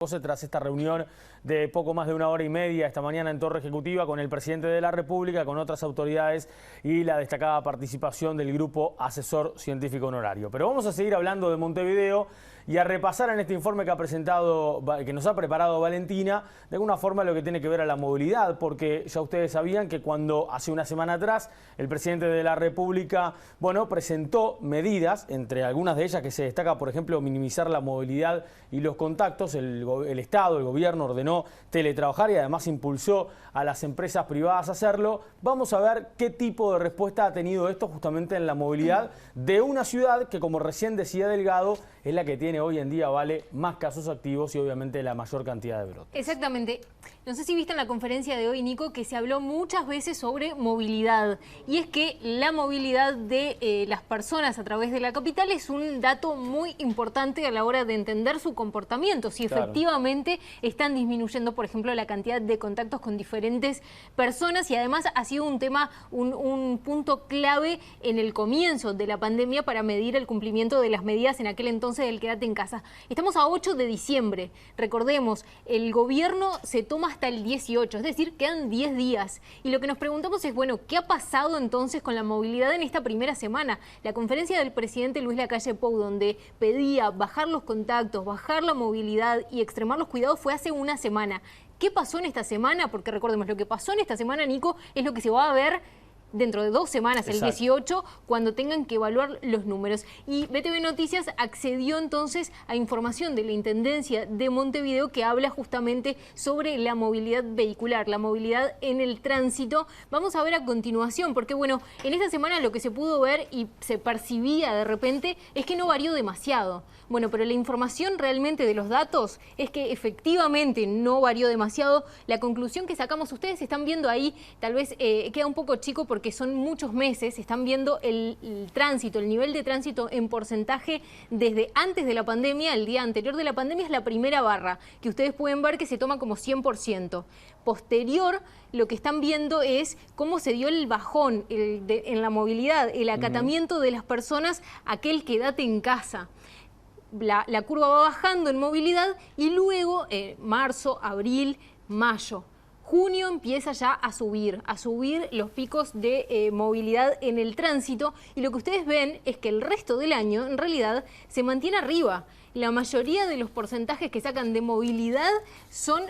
Tras esta reunión de poco más de 1 hora y media esta mañana en Torre Ejecutiva con el presidente de la República, con otras autoridades y la destacada participación del Grupo Asesor Científico Honorario. Pero vamos a seguir hablando de Montevideo y a repasar en este informe que nos ha preparado Valentina, de alguna forma lo que tiene que ver a la movilidad, porque ya ustedes sabían que cuando hace una semana atrás el presidente de la República, presentó medidas, entre algunas de ellas que se destaca, por ejemplo, minimizar la movilidad y los contactos. El Estado, el gobierno ordenó teletrabajar y además impulsó a las empresas privadas a hacerlo. Vamos a ver qué tipo de respuesta ha tenido esto justamente en la movilidad de una ciudad que, como recién decía Delgado, es la que tiene hoy en día, más casos activos y obviamente la mayor cantidad de brotes. Exactamente. No sé si viste en la conferencia de hoy, Nico, que se habló muchas veces sobre movilidad. Y es que la movilidad de las personas a través de la capital es un dato muy importante a la hora de entender su comportamiento. Si efectivamente están disminuyendo, por ejemplo, la cantidad de contactos con diferentes personas. Y además ha sido un tema, un punto clave en el comienzo de la pandemia para medir el cumplimiento de las medidas en aquel entonces del quédate en casa. Estamos a 8 de diciembre. Recordemos, el gobierno se toma hasta el 18, es decir, quedan 10 días. Y lo que nos preguntamos es, bueno, ¿qué ha pasado entonces con la movilidad en esta primera semana? La conferencia del presidente Luis Lacalle Pou, donde pedía bajar los contactos, bajar la movilidad y extremar los cuidados, fue hace una semana. ¿Qué pasó en esta semana? Porque recordemos, lo que pasó en esta semana, Nico, es lo que se va a ver dentro de 2 semanas, el 18, cuando tengan que evaluar los números. Y BTV Noticias accedió entonces a información de la Intendencia de Montevideo que habla justamente sobre la movilidad vehicular, la movilidad en el tránsito. Vamos a ver a continuación, porque bueno, en esta semana lo que se pudo ver y se percibía de repente es que no varió demasiado. Bueno, pero la información realmente de los datos es que efectivamente no varió demasiado. La conclusión que sacamos, ustedes están viendo ahí, tal vez queda un poco chico porque son muchos meses, están viendo el tránsito, el nivel de tránsito en porcentaje desde antes de la pandemia, el día anterior de la pandemia es la primera barra, que ustedes pueden ver que se toma como 100%. Posterior, lo que están viendo es cómo se dio el bajón en la movilidad, el acatamiento de las personas, aquel quédate en casa. La curva va bajando en movilidad y luego marzo, abril, mayo. Junio empieza ya a subir los picos de movilidad en el tránsito y lo que ustedes ven es que el resto del año en realidad se mantiene arriba. La mayoría de los porcentajes que sacan de movilidad son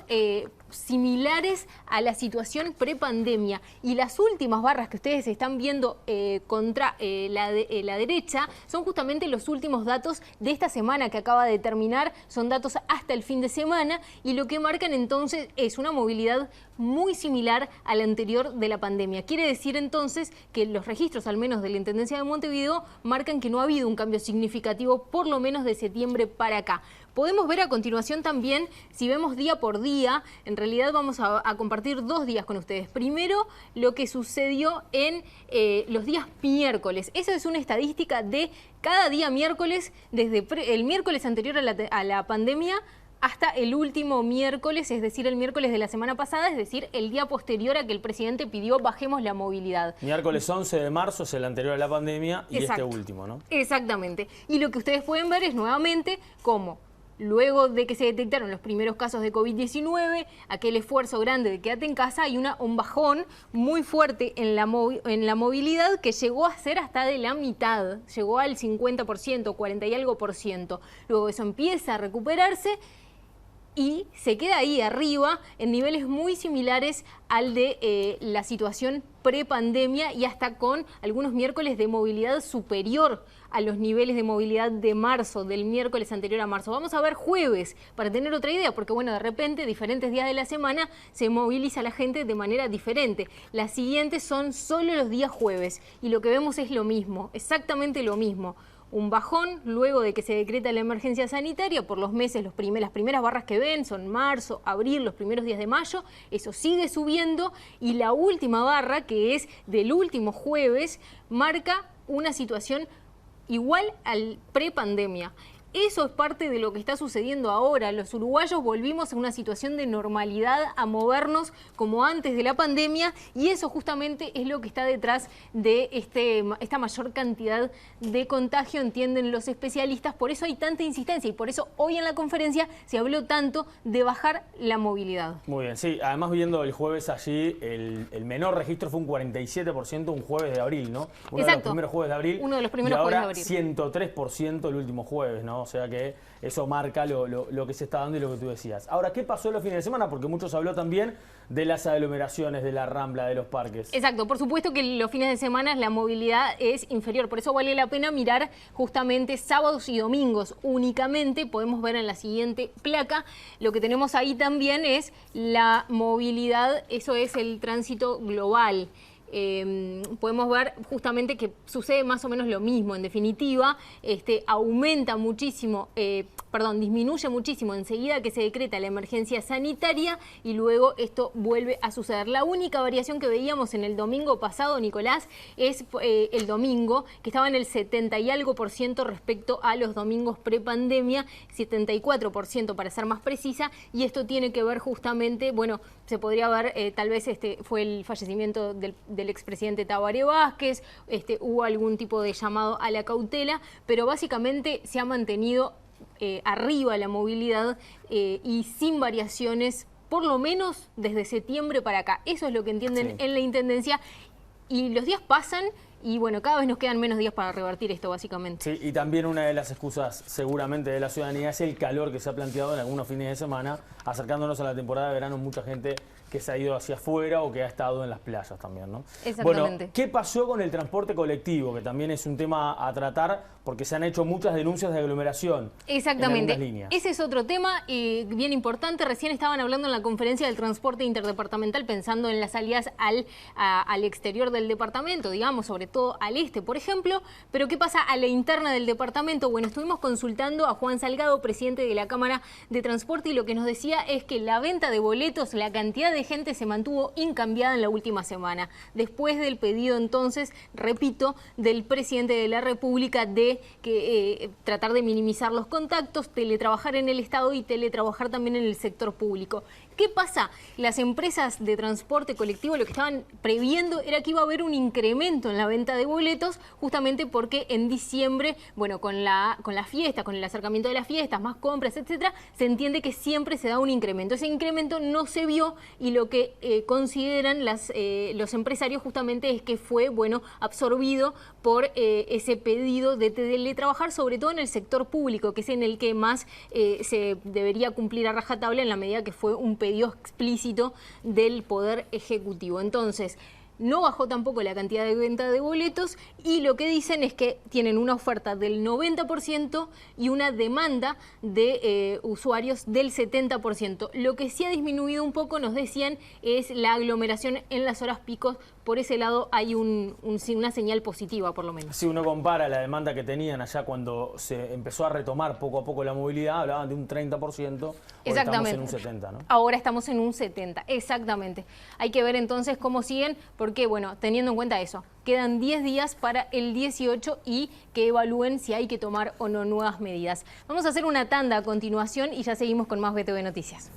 similares a la situación prepandemia. Y las últimas barras que ustedes están viendo contra la derecha son justamente los últimos datos de esta semana que acaba de terminar. Son datos hasta el fin de semana y lo que marcan entonces es una movilidad muy similar a la anterior de la pandemia. Quiere decir entonces que los registros, al menos de la Intendencia de Montevideo, marcan que no ha habido un cambio significativo, por lo menos de septiembre para acá. Podemos ver a continuación también, si vemos día por día, en realidad vamos a compartir 2 días con ustedes. Primero, lo que sucedió en los días miércoles. Esa es una estadística de cada día miércoles, desde el miércoles anterior a la pandemia hasta el último miércoles, es decir, el miércoles de la semana pasada, es decir, el día posterior a que el presidente pidió bajemos la movilidad. Miércoles 11 de marzo es el anterior a la pandemia y este último, ¿no? Exactamente. Y lo que ustedes pueden ver es nuevamente cómo luego de que se detectaron los primeros casos de COVID-19, aquel esfuerzo grande de quédate en casa, hay un bajón muy fuerte en la movilidad que llegó a ser hasta de la mitad, llegó al 50%, 40 y algo por ciento. Luego eso empieza a recuperarse y se queda ahí arriba en niveles muy similares al de la situación prepandemia y hasta con algunos miércoles de movilidad superior a los niveles de movilidad de marzo, del miércoles anterior a marzo. Vamos a ver jueves para tener otra idea, porque bueno, de repente diferentes días de la semana se moviliza la gente de manera diferente. Las siguientes son solo los días jueves y lo que vemos es lo mismo, exactamente lo mismo. Un bajón luego de que se decreta la emergencia sanitaria por los meses, las primeras barras que ven son marzo, abril, los primeros días de mayo, eso sigue subiendo y la última barra, que es del último jueves, marca una situación igual al prepandemia. Eso es parte de lo que está sucediendo ahora. Los uruguayos volvimos a una situación de normalidad, a movernos como antes de la pandemia, y eso justamente es lo que está detrás de esta mayor cantidad de contagio, entienden los especialistas. Por eso hay tanta insistencia y por eso hoy en la conferencia se habló tanto de bajar la movilidad. Muy bien, sí. Además, viendo el jueves allí, el menor registro fue un 47% un jueves de abril, ¿no? Uno de los primeros jueves de abril. Uno de los primeros jueves de abril. Y ahora 103% el último jueves, ¿no? O sea que eso marca lo que se está dando y lo que tú decías. Ahora, ¿qué pasó los fines de semana? Porque muchos habló también de las aglomeraciones, de la Rambla, de los parques. Exacto, por supuesto que los fines de semana la movilidad es inferior, por eso vale la pena mirar justamente sábados y domingos únicamente. Podemos ver en la siguiente placa, lo que tenemos ahí también es la movilidad, eso es el tránsito global. Podemos ver justamente que sucede más o menos lo mismo. En definitiva, aumenta muchísimo, disminuye muchísimo enseguida que se decreta la emergencia sanitaria y luego esto vuelve a suceder. La única variación que veíamos en el domingo pasado, Nicolás, es el domingo, que estaba en el 70 y algo por ciento respecto a los domingos prepandemia, 74% para ser más precisa, y esto tiene que ver justamente, bueno, se podría ver, tal vez fue el fallecimiento del expresidente Tabaré Vázquez, hubo algún tipo de llamado a la cautela, pero básicamente se ha mantenido arriba la movilidad y sin variaciones, por lo menos desde septiembre para acá. Eso es lo que entienden en la Intendencia, y los días pasan y bueno, cada vez nos quedan menos días para revertir esto, básicamente. Sí, y también una de las excusas seguramente de la ciudadanía es el calor que se ha planteado en algunos fines de semana, acercándonos a la temporada de verano, mucha gente que se ha ido hacia afuera o que ha estado en las playas también, ¿no? Exactamente. Bueno, ¿qué pasó con el transporte colectivo? Que también es un tema a tratar porque se han hecho muchas denuncias de aglomeración. Exactamente. En líneas. Ese es otro tema bien importante. Recién estaban hablando en la conferencia del transporte interdepartamental pensando en las salidas al exterior del departamento, digamos, sobre todo al este, por ejemplo. Pero ¿qué pasa a la interna del departamento? Bueno, estuvimos consultando a Juan Salgado, presidente de la Cámara de Transporte, y lo que nos decía es que la venta de boletos, la cantidad de gente se mantuvo incambiada en la última semana. Después del pedido, entonces, repito, del presidente de la República de tratar de minimizar los contactos, teletrabajar en el Estado y teletrabajar también en el sector público. ¿Qué pasa? Las empresas de transporte colectivo lo que estaban previendo era que iba a haber un incremento en la venta de boletos, justamente porque en diciembre, bueno, con la fiesta, con el acercamiento de las fiestas, más compras, etcétera, se entiende que siempre se da un incremento. Ese incremento no se vio y lo que consideran los empresarios justamente es que fue, bueno, absorbido por ese pedido de teletrabajar, sobre todo en el sector público, que es en el que más se debería cumplir a rajatabla en la medida que fue un pedido explícito del Poder Ejecutivo. Entonces, no bajó tampoco la cantidad de venta de boletos y lo que dicen es que tienen una oferta del 90% y una demanda de usuarios del 70%. Lo que sí ha disminuido un poco, nos decían, es la aglomeración en las horas picos. Por ese lado hay una señal positiva, por lo menos. Si uno compara la demanda que tenían allá cuando se empezó a retomar poco a poco la movilidad, hablaban de un 30%, hoy estamos en un 70%, ¿no? Ahora estamos en un 70%, exactamente. Hay que ver entonces cómo siguen, porque, bueno, teniendo en cuenta eso, quedan 10 días para el 18 y que evalúen si hay que tomar o no nuevas medidas. Vamos a hacer una tanda a continuación y ya seguimos con más BTV Noticias.